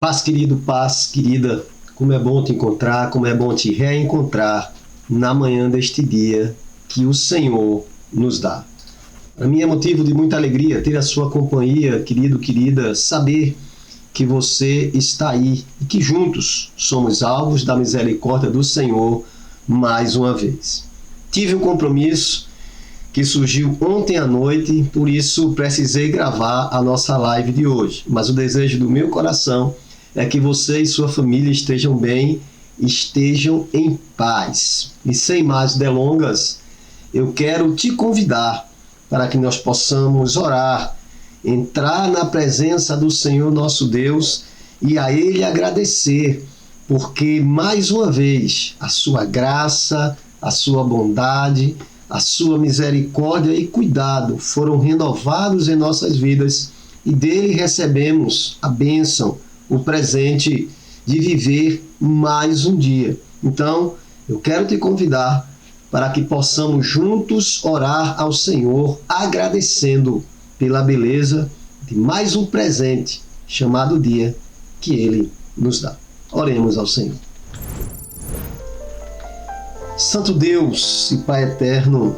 Paz, querido, paz, querida, como é bom te encontrar, como é bom te reencontrar na manhã deste dia que o Senhor nos dá. Para mim é motivo de muita alegria ter a sua companhia, querido, querida, saber que você está aí e que juntos somos alvos da misericórdia do Senhor mais uma vez. Tive um compromisso que surgiu ontem à noite, por isso precisei gravar a nossa live de hoje. Mas o desejo do meu coração é que você e sua família estejam bem, estejam em paz. E sem mais delongas, eu quero te convidar para que nós possamos orar, entrar na presença do Senhor nosso Deus e a Ele agradecer, porque mais uma vez a sua graça, a sua bondade, a sua misericórdia e cuidado foram renovados em nossas vidas e dele recebemos a bênção, o presente de viver mais um dia. Então, eu quero te convidar para que possamos juntos orar ao Senhor, agradecendo pela beleza de mais um presente chamado dia que Ele nos dá. Oremos ao Senhor. Santo Deus e Pai eterno,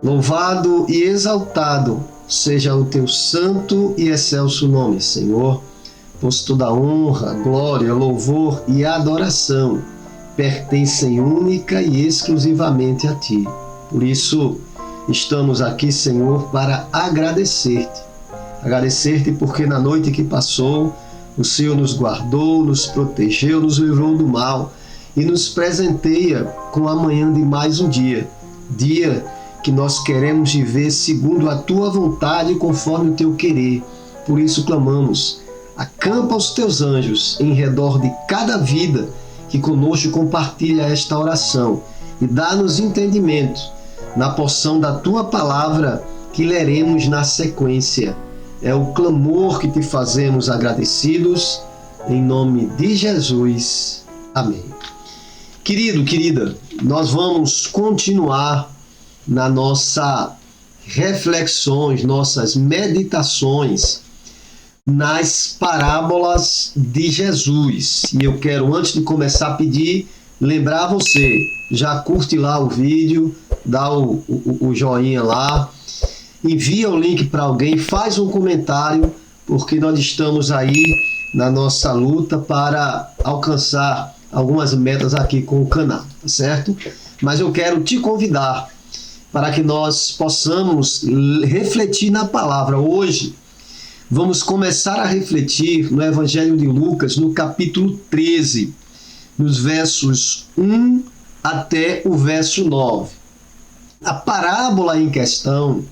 louvado e exaltado seja o teu santo e excelso nome, Senhor, pois toda honra, glória, louvor e adoração pertencem única e exclusivamente a Ti. Por isso, estamos aqui, Senhor, para agradecer-te. Agradecer-te porque na noite que passou, o Senhor nos guardou, nos protegeu, nos livrou do mal e nos presenteia com a manhã de mais um dia. Dia que nós queremos viver segundo a Tua vontade e conforme o Teu querer. Por isso clamamos, acampa os Teus anjos em redor de cada vida que conosco compartilha esta oração e dá-nos entendimento na porção da Tua palavra que leremos na sequência. É o clamor que te fazemos agradecidos, em nome de Jesus. Amém. Querido, querida, nós vamos continuar na nossa reflexões, nossas meditações nas parábolas de Jesus. E eu quero, antes de começar a pedir, lembrar você, já curte lá o vídeo, dá o joinha lá, envia o link para alguém, faz um comentário, porque nós estamos aí na nossa luta para alcançar algumas metas aqui com o canal, tá certo? Mas eu quero te convidar para que nós possamos refletir na palavra. Hoje, vamos começar a refletir no Evangelho de Lucas, no capítulo 13, nos versos 1 até o verso 9. A parábola em questão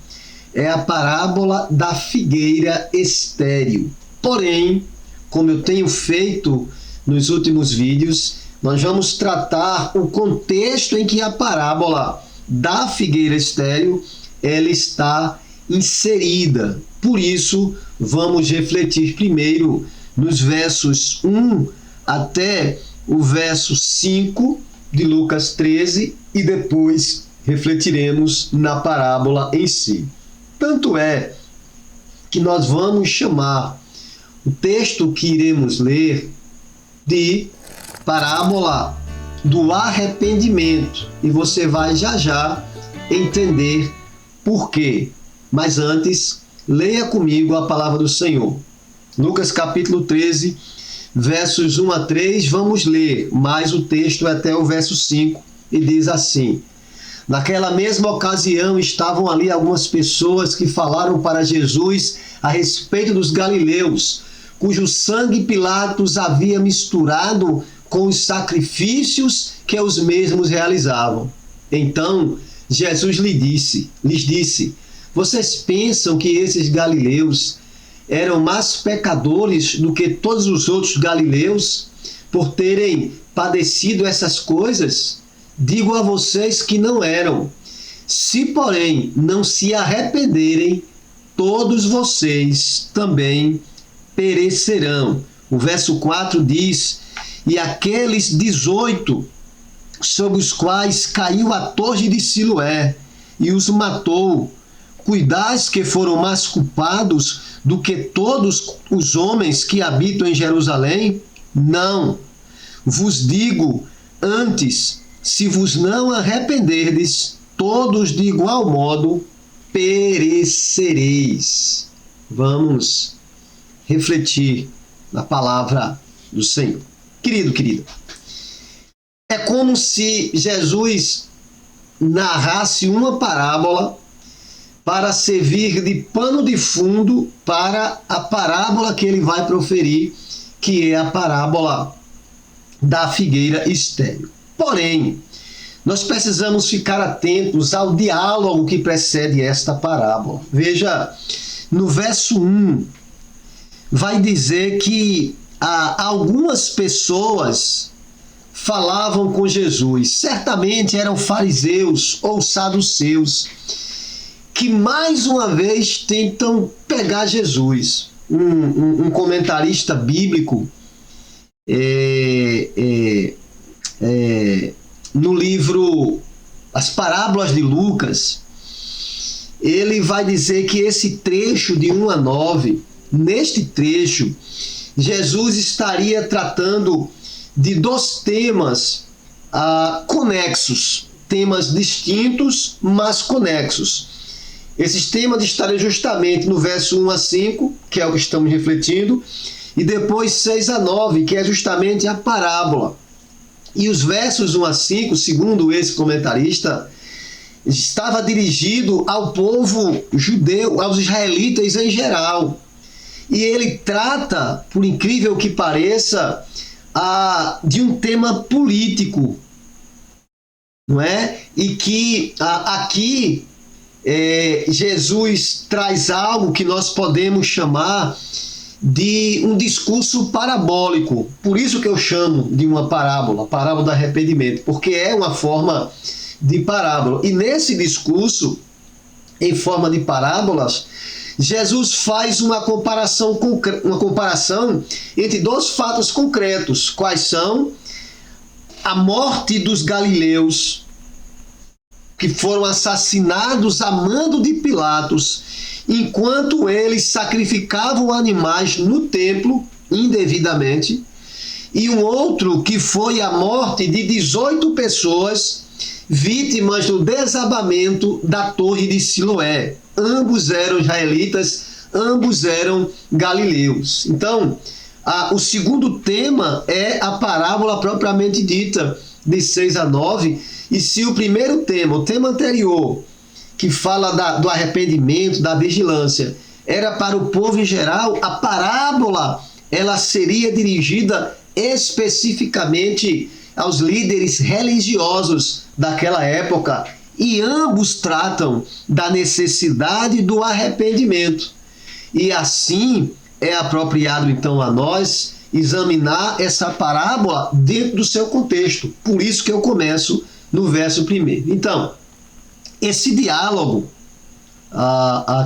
é a parábola da figueira estéril. Porém, como eu tenho feito nos últimos vídeos, nós vamos tratar o contexto em que a parábola da figueira estéril ela está inserida. Por isso, vamos refletir primeiro nos versos 1 até o verso 5 de Lucas 13 e depois refletiremos na parábola em si. Tanto é que nós vamos chamar o texto que iremos ler de parábola do arrependimento e você vai já entender por quê. Mas antes, leia comigo a palavra do Senhor. Lucas capítulo 13, versos 1 a 3, vamos ler mais o texto até o verso 5 e diz assim: Naquela mesma ocasião estavam ali algumas pessoas que falaram para Jesus a respeito dos galileus, cujo sangue Pilatos havia misturado com os sacrifícios que os mesmos realizavam. Então Jesus lhes disse: Vocês pensam que esses galileus eram mais pecadores do que todos os outros galileus por terem padecido essas coisas? Digo a vocês que não eram. Se, porém, não se arrependerem, todos vocês também perecerão. O verso 4 diz: E aqueles 18 sobre os quais caiu a torre de Siloé e os matou, cuidais que foram mais culpados do que todos os homens que habitam em Jerusalém? Não. Vos digo antes, se vos não arrependerdes, todos de igual modo perecereis. Vamos refletir na palavra do Senhor. Querido, querida, é como se Jesus narrasse uma parábola para servir de pano de fundo para a parábola que ele vai proferir, que é a parábola da figueira estéril. Porém, nós precisamos ficar atentos ao diálogo que precede esta parábola. Veja, no verso 1, vai dizer que algumas pessoas falavam com Jesus. Certamente eram fariseus ou saduceus, que mais uma vez tentam pegar Jesus. Um comentarista bíblico, no livro As Parábolas de Lucas, ele vai dizer que esse trecho de 1 a 9, neste trecho, Jesus estaria tratando de dois temas conexos, temas distintos, mas conexos. Esses temas estariam justamente no verso 1 a 5, que é o que estamos refletindo, e depois 6 a 9, que é justamente a parábola. E os versos 1 a 5, segundo esse comentarista, estava dirigido ao povo judeu, aos israelitas em geral. E ele trata, por incrível que pareça, de um tema político, não é? E que aqui Jesus traz algo que nós podemos chamar de um discurso parabólico. Por isso que eu chamo de uma parábola, parábola do arrependimento, porque é uma forma de parábola. E nesse discurso, em forma de parábolas, Jesus faz uma comparação entre dois fatos concretos. Quais são? A morte dos galileus, que foram assassinados a mando de Pilatos, enquanto eles sacrificavam animais no templo indevidamente, e um outro que foi a morte de 18 pessoas vítimas do desabamento da Torre de Siloé. Ambos eram israelitas, ambos eram galileus. Então, o segundo tema é a parábola propriamente dita, de 6 a 9, e se o primeiro tema, o tema anterior, que fala do arrependimento, da vigilância, era para o povo em geral, a parábola ela seria dirigida especificamente aos líderes religiosos daquela época, e ambos tratam da necessidade do arrependimento. E assim é apropriado então a nós examinar essa parábola dentro do seu contexto. Por isso que eu começo no verso 1. Então, esse diálogo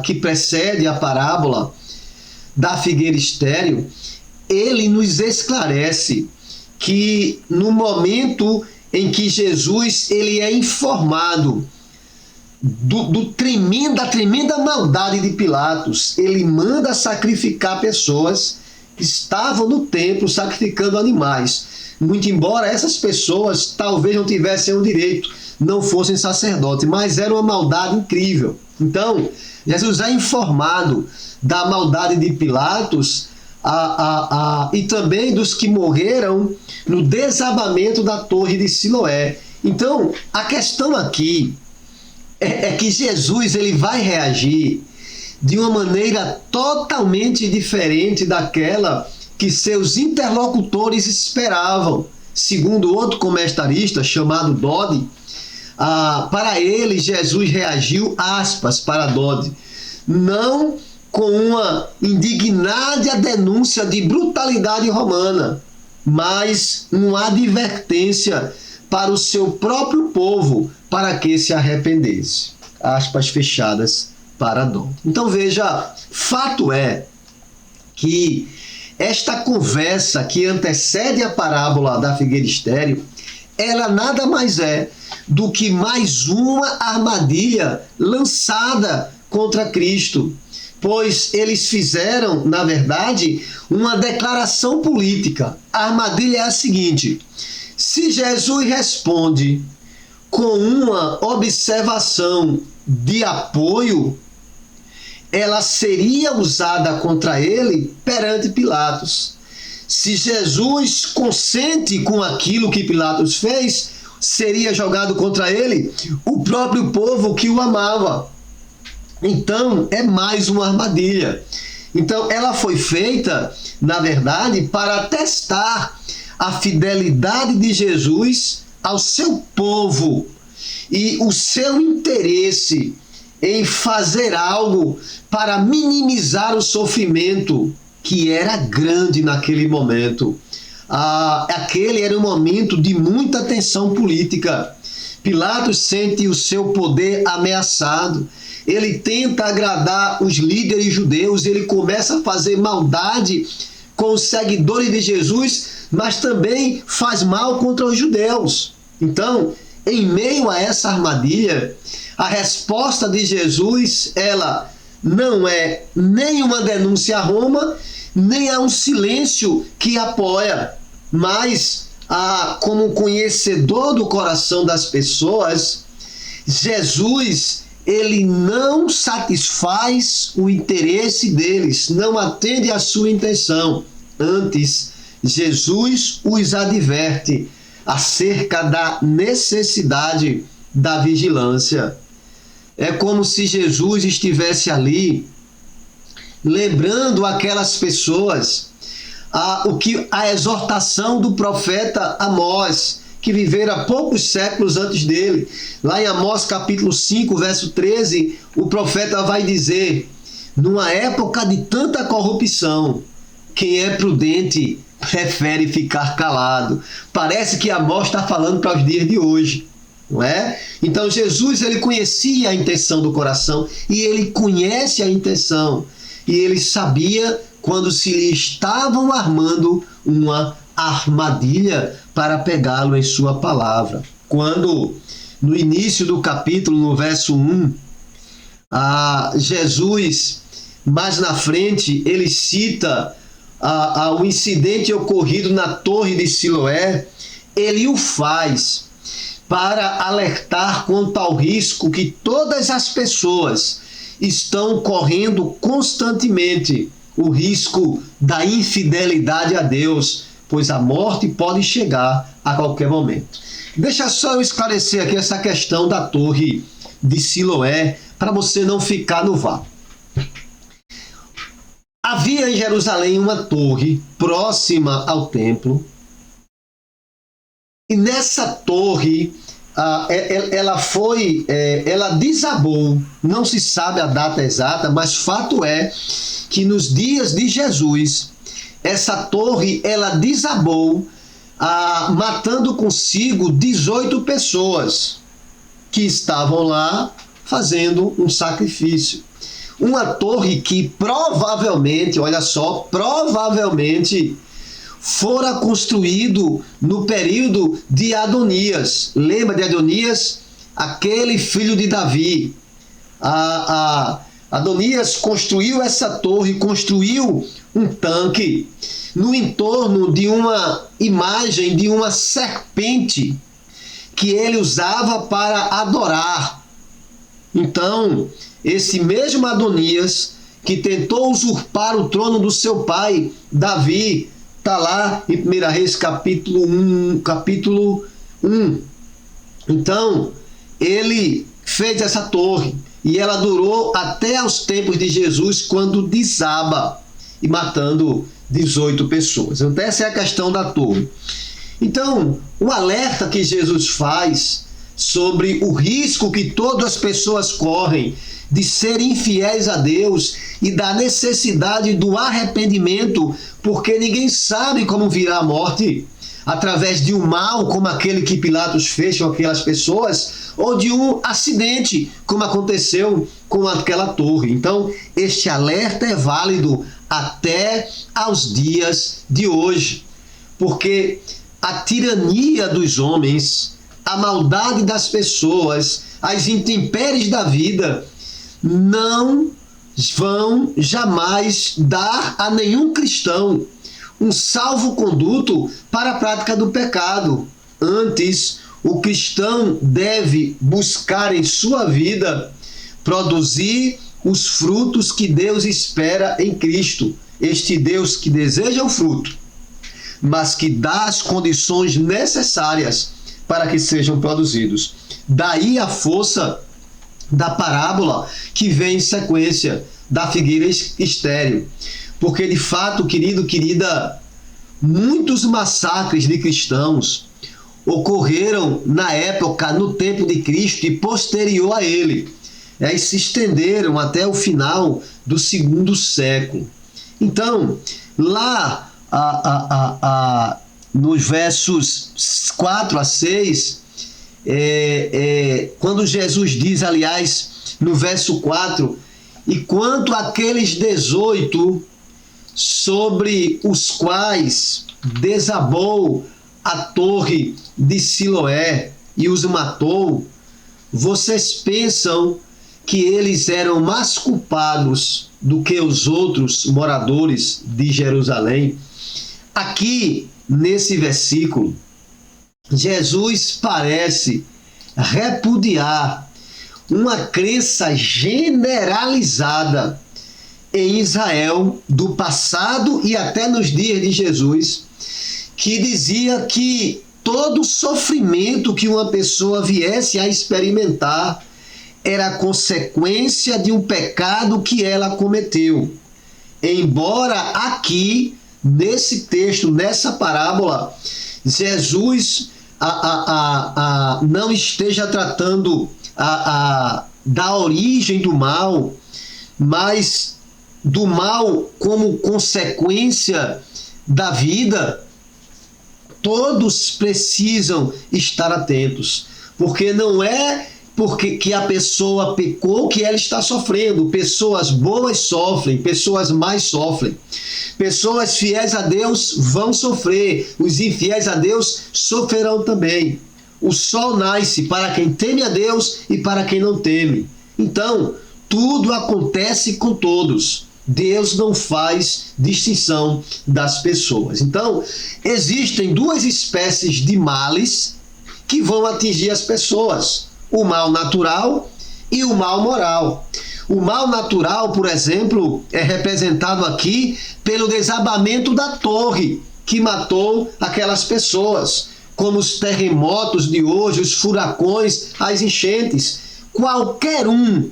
que precede a parábola da figueira estéril, ele nos esclarece que no momento em que Jesus ele é informado da tremenda maldade de Pilatos, ele manda sacrificar pessoas que estavam no templo sacrificando animais. Muito embora essas pessoas talvez não tivessem o direito, não fossem sacerdotes, mas era uma maldade incrível. Então, Jesus é informado da maldade de Pilatos e também dos que morreram no desabamento da Torre de Siloé. Então, a questão aqui é que Jesus ele vai reagir de uma maneira totalmente diferente daquela que seus interlocutores esperavam. Segundo outro comentarista chamado Dodd, para ele Jesus reagiu, aspas, para Dodd, não com uma indignada denúncia de brutalidade romana, mas uma advertência para o seu próprio povo, para que se arrependesse. Aspas fechadas para Dodd. Então veja, fato é que esta conversa que antecede a parábola da figueira estéril, ela nada mais é do que mais uma armadilha lançada contra Cristo. pois eles fizeram, na verdade, uma declaração política. A armadilha é a seguinte: se Jesus responde com uma observação de apoio, ela seria usada contra ele perante Pilatos. Se Jesus consente com aquilo que Pilatos fez, seria jogado contra ele o próprio povo que o amava. Então, é mais uma armadilha. Então, ela foi feita, na verdade, para testar a fidelidade de Jesus ao seu povo e o seu interesse em fazer algo para minimizar o sofrimento que era grande naquele momento. Aquele era um momento de muita tensão política. Pilatos sente o seu poder ameaçado. Ele tenta agradar os líderes judeus, ele começa a fazer maldade com os seguidores de Jesus, mas também faz mal contra os judeus. Então, em meio a essa armadilha, a resposta de Jesus, ela não é nem uma denúncia a Roma, nem é um silêncio que apoia, mas como conhecedor do coração das pessoas, Jesus, ele não satisfaz o interesse deles, não atende à sua intenção. Antes, Jesus os adverte acerca da necessidade da vigilância. É como se Jesus estivesse ali lembrando aquelas pessoas a exortação do profeta Amós, que vivera poucos séculos antes dele. Lá em Amós capítulo 5, verso 13, o profeta vai dizer: numa época de tanta corrupção, quem é prudente prefere ficar calado. Parece que Amós está falando para os dias de hoje, não é? Então Jesus, ele conhecia a intenção do coração, e ele conhece a intenção, e ele sabia quando se lhe estavam armando uma armadilha para pegá-lo em sua palavra. Quando, no início do capítulo, no verso 1, Jesus, mais na frente, ele cita o incidente ocorrido na Torre de Siloé. Ele o faz para alertar quanto ao risco que todas as pessoas estão correndo constantemente, o risco da infidelidade a Deus, pois a morte pode chegar a qualquer momento. Deixa só eu esclarecer aqui essa questão da Torre de Siloé, para você não ficar no vácuo. Havia em Jerusalém uma torre próxima ao templo, e nessa torre ela desabou. Não se sabe a data exata, mas fato é que nos dias de Jesus, essa torre ela desabou, matando consigo 18 pessoas que estavam lá fazendo um sacrifício. Uma torre que provavelmente, olha só, provavelmente fora construído no período de Adonias. Lembra de Adonias? Aquele filho de Davi. Adonias construiu essa torre, construiu um tanque no entorno de uma imagem de uma serpente que ele usava para adorar. Então, esse mesmo Adonias, que tentou usurpar o trono do seu pai, Davi, está lá em 1 Reis capítulo 1. Então, ele fez essa torre e ela durou até aos tempos de Jesus, quando desaba e matando 18 pessoas. Então, essa é a questão da torre. Então, o alerta que Jesus faz sobre o risco que todas as pessoas correm de serem infiéis a Deus e da necessidade do arrependimento, porque ninguém sabe como virá a morte, através de um mal como aquele que Pilatos fez com aquelas pessoas, ou de um acidente como aconteceu com aquela torre. Então, este alerta é válido até aos dias de hoje, porque a tirania dos homens, a maldade das pessoas, as intempéries da vida não vão jamais dar a nenhum cristão um salvo-conduto para a prática do pecado. Antes, o cristão deve buscar em sua vida produzir os frutos que Deus espera em Cristo. Este Deus que deseja o fruto, mas que dá as condições necessárias para que sejam produzidos. Daí a força da parábola que vem em sequência da figueira estéril. Porque, de fato, querido, querida, muitos massacres de cristãos ocorreram na época, no tempo de Cristo e posterior a ele. E se estenderam até o final do segundo século. Então, lá nos versos 4 a 6, quando Jesus diz, aliás, no verso 4, e quanto àqueles 18 sobre os quais desabou a torre de Siloé e os matou, vocês pensam que eles eram mais culpados do que os outros moradores de Jerusalém? Aqui, nesse versículo, Jesus parece repudiar uma crença generalizada em Israel do passado e até nos dias de Jesus, que dizia que todo sofrimento que uma pessoa viesse a experimentar era consequência de um pecado que ela cometeu. Embora aqui, nesse texto, nessa parábola, Jesus não esteja tratando da origem do mal, mas do mal como consequência da vida, todos precisam estar atentos, porque não é porque que a pessoa pecou que ela está sofrendo. Pessoas boas sofrem, pessoas más sofrem. Pessoas fiéis a Deus vão sofrer, os infiéis a Deus sofrerão também. O sol nasce para quem teme a Deus e para quem não teme. Então, tudo acontece com todos. Deus não faz distinção das pessoas. Então, existem duas espécies de males que vão atingir as pessoas: o mal natural e o mal moral. O mal natural, por exemplo, é representado aqui pelo desabamento da torre que matou aquelas pessoas, como os terremotos de hoje, os furacões, as enchentes. Qualquer um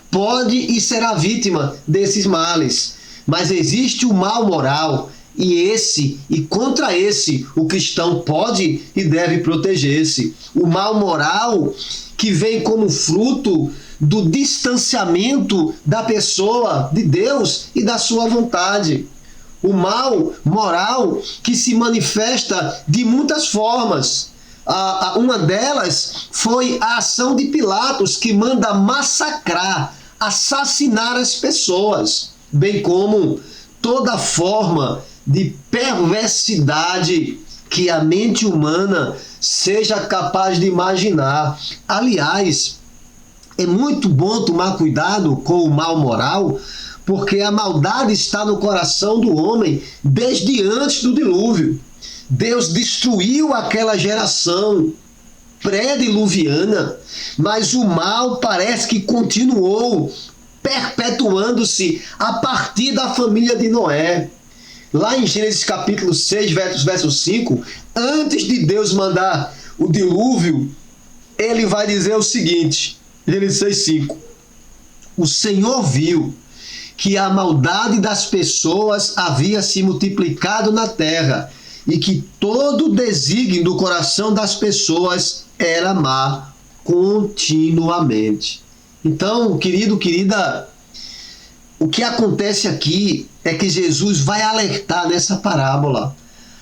pode e será vítima desses males. Mas existe o mal moral, e contra esse o cristão pode e deve proteger-se. O mal moral que vem como fruto do distanciamento da pessoa de Deus e da sua vontade. O mal moral que se manifesta de muitas formas. Uma delas foi a ação de Pilatos, que manda massacrar, assassinar as pessoas, bem como toda forma de perversidade que a mente humana seja capaz de imaginar. Aliás, é muito bom tomar cuidado com o mal moral, porque a maldade está no coração do homem desde antes do dilúvio. Deus destruiu aquela geração pré-diluviana, mas o mal parece que continuou perpetuando-se a partir da família de Noé. Lá em Gênesis capítulo 6, verso 5, antes de Deus mandar o dilúvio, ele vai dizer o seguinte, Gênesis 6:5: o Senhor viu que a maldade das pessoas havia se multiplicado na terra e que todo o desígnio do coração das pessoas era má continuamente. Então, querido, querida, o que acontece aqui é que Jesus vai alertar nessa parábola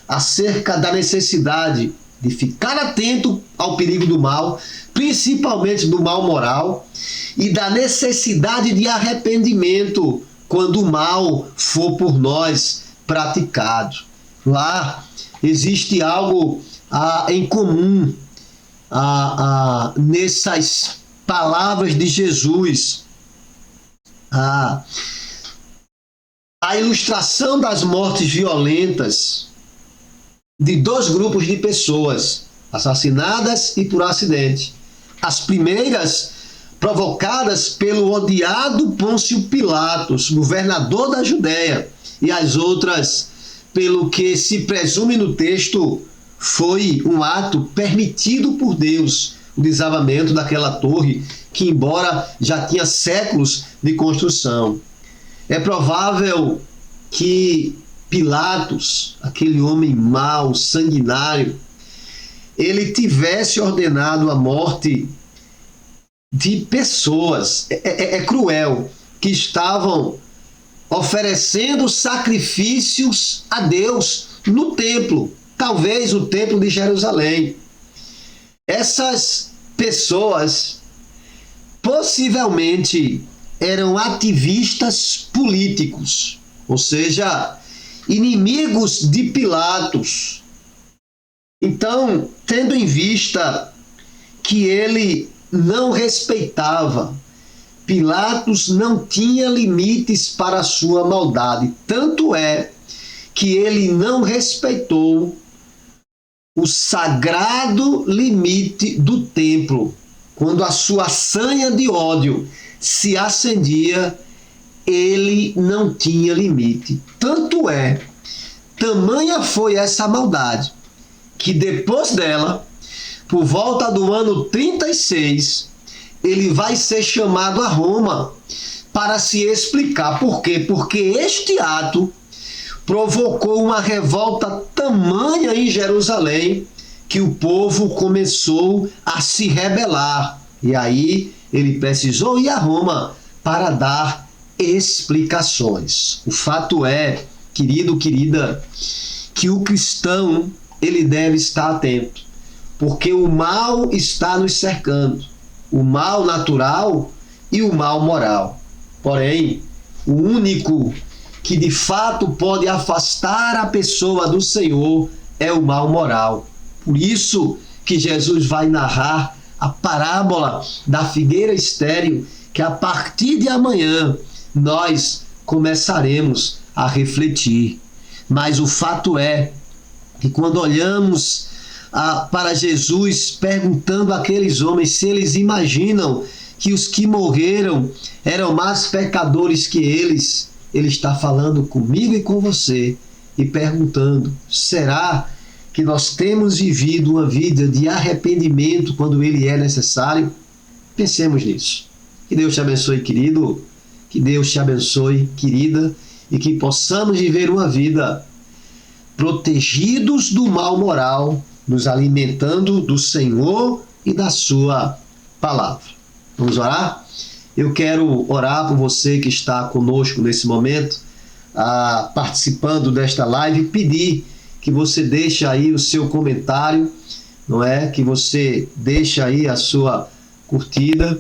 acerca da necessidade de ficar atento ao perigo do mal, principalmente do mal moral, e da necessidade de arrependimento quando o mal for por nós praticado. Lá existe algo em comum nessas palavras de Jesus. a ilustração das mortes violentas de dois grupos de pessoas assassinadas e por acidente. As primeiras provocadas pelo odiado Pôncio Pilatos, governador da Judéia, e as outras pelo que se presume no texto foi um ato permitido por Deus, o desabamento daquela torre que, embora já tinha séculos de construção. É provável que Pilatos, aquele homem mau, sanguinário, ele tivesse ordenado a morte de pessoas, é cruel, que estavam oferecendo sacrifícios a Deus no templo, talvez o templo de Jerusalém. Essas pessoas possivelmente eram ativistas políticos, ou seja, inimigos de Pilatos. Então, tendo em vista que ele não respeitava, Pilatos não tinha limites para a sua maldade. Tanto é que ele não respeitou o sagrado limite do templo. Quando a sua sanha de ódio se acendia, ele não tinha limite. Tanto é, tamanha foi essa maldade, que depois dela, por volta do ano 36, ele vai ser chamado a Roma para se explicar. Por quê? Porque este ato provocou uma revolta tamanha em Jerusalém que o povo começou a se rebelar. E aí ele precisou ir a Roma para dar explicações. O fato é, querido, querida, que o cristão ele deve estar atento, porque o mal está nos cercando, o mal natural e o mal moral. Porém, o único que de fato pode afastar a pessoa do Senhor é o mal moral. Por isso que Jesus vai narrar a parábola da figueira estéril, que a partir de amanhã nós começaremos a refletir. Mas o fato é que quando olhamos para Jesus perguntando àqueles homens se eles imaginam que os que morreram eram mais pecadores que eles, ele está falando comigo e com você e perguntando: será que nós temos vivido uma vida de arrependimento quando ele é necessário? Pensemos nisso. Que Deus te abençoe, querido. Que Deus te abençoe, querida, e que possamos viver uma vida protegidos do mal moral, nos alimentando do Senhor e da sua palavra. Vamos orar? Eu quero orar por você que está conosco nesse momento, participando desta live, e pedir que você deixe aí o seu comentário, não é? Que você deixe aí a sua curtida,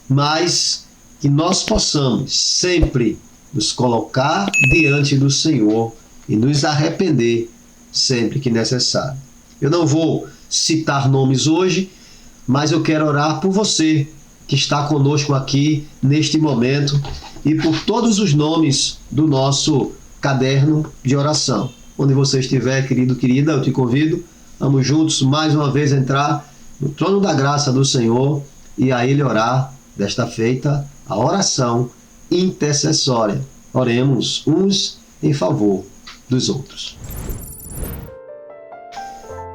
mas que nós possamos sempre nos colocar diante do Senhor e nos arrepender sempre que necessário. Eu não vou citar nomes hoje, mas eu quero orar por você que está conosco aqui neste momento e por todos os nomes do nosso caderno de oração. Onde você estiver, querido, querida, eu te convido, vamos juntos mais uma vez entrar no trono da graça do Senhor e a Ele orar, desta feita, a oração intercessória. Oremos uns em favor dos outros.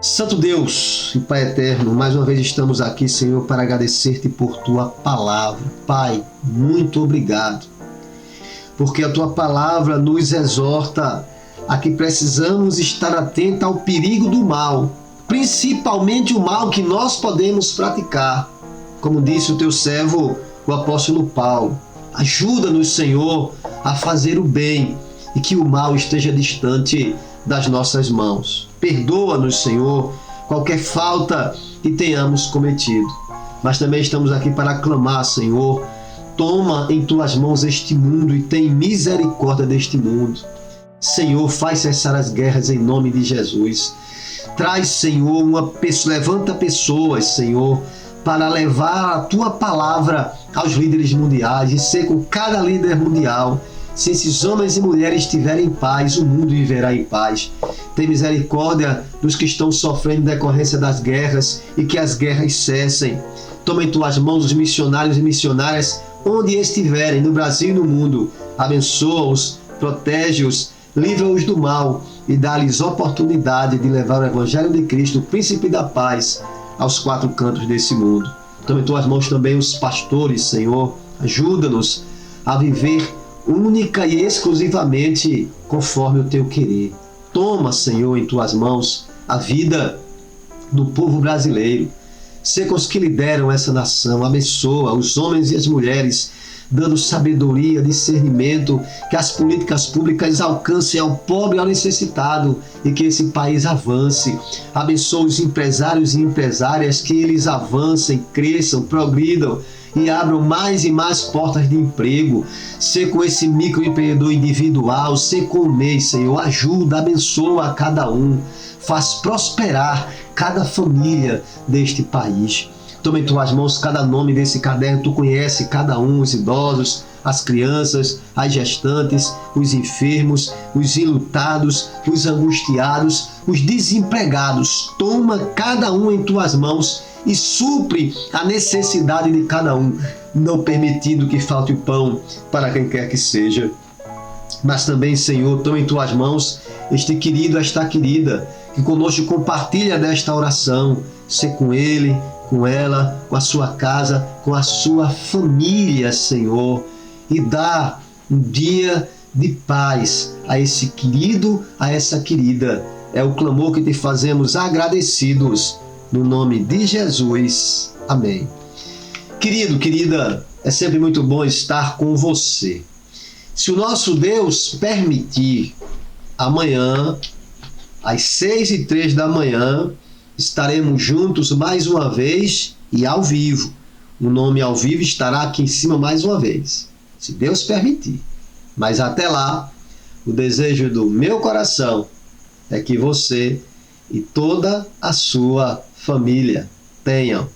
Santo Deus e Pai eterno, mais uma vez estamos aqui, Senhor, para agradecer-te por tua palavra. Pai, muito obrigado, porque a tua palavra nos exorta a que precisamos estar atentos ao perigo do mal, principalmente o mal que nós podemos praticar. Como disse o teu servo, o apóstolo Paulo, ajuda-nos, Senhor, a fazer o bem e que o mal esteja distante das nossas mãos. Perdoa-nos, Senhor, qualquer falta que tenhamos cometido. Mas também estamos aqui para clamar, Senhor, toma em tuas mãos este mundo e tem misericórdia deste mundo. Senhor, faz cessar as guerras em nome de Jesus. Traz, Senhor, levanta pessoas, Senhor, para levar a tua palavra aos líderes mundiais e ser com cada líder mundial. Se esses homens e mulheres estiverem em paz, o mundo viverá em paz. Tem misericórdia dos que estão sofrendo em decorrência das guerras e que as guerras cessem. Toma em tuas mãos os missionários e missionárias onde estiverem, no Brasil e no mundo. Abençoa-os, protege-os, livra-os do mal e dá-lhes oportunidade de levar o Evangelho de Cristo, o Príncipe da Paz, aos quatro cantos desse mundo. Toma em tuas mãos também os pastores, Senhor. Ajuda-nos a viver única e exclusivamente conforme o teu querer. Toma, Senhor, em tuas mãos a vida do povo brasileiro. Sê com os que lideram essa nação. Abençoa os homens e as mulheres, dando sabedoria, discernimento, que as políticas públicas alcancem ao pobre e ao necessitado e que esse país avance. Abençoa os empresários e empresárias, que eles avancem, cresçam, progridam e abram mais e mais portas de emprego. Sê com esse microempreendedor individual, sê com o MEI, Senhor. Ajuda, abençoa a cada um. Faz prosperar cada família deste país. Toma em tuas mãos cada nome desse caderno. Tu conhece cada um, os idosos, as crianças, as gestantes, os enfermos, os enlutados, os angustiados, os desempregados. Toma cada um em tuas mãos e supre a necessidade de cada um, não permitindo que falte o pão para quem quer que seja. Mas também, Senhor, toma em tuas mãos este querido, esta querida, que conosco compartilha desta oração. Sê com ele, com ela, com a sua casa, com a sua família, Senhor, e dá um dia de paz a esse querido, a essa querida. É o clamor que te fazemos agradecidos, no nome de Jesus. Amém. Querido, querida, é sempre muito bom estar com você. Se o nosso Deus permitir, amanhã, às 6h03 da manhã, estaremos juntos mais uma vez e ao vivo. O nome ao vivo estará aqui em cima mais uma vez, se Deus permitir. Mas até lá, o desejo do meu coração é que você e toda a sua família tenham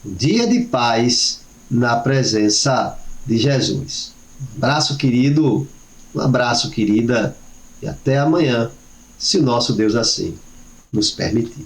um dia de paz na presença de Jesus. Um abraço, querido, um abraço, querida, e até amanhã, se o nosso Deus assim nos permitir.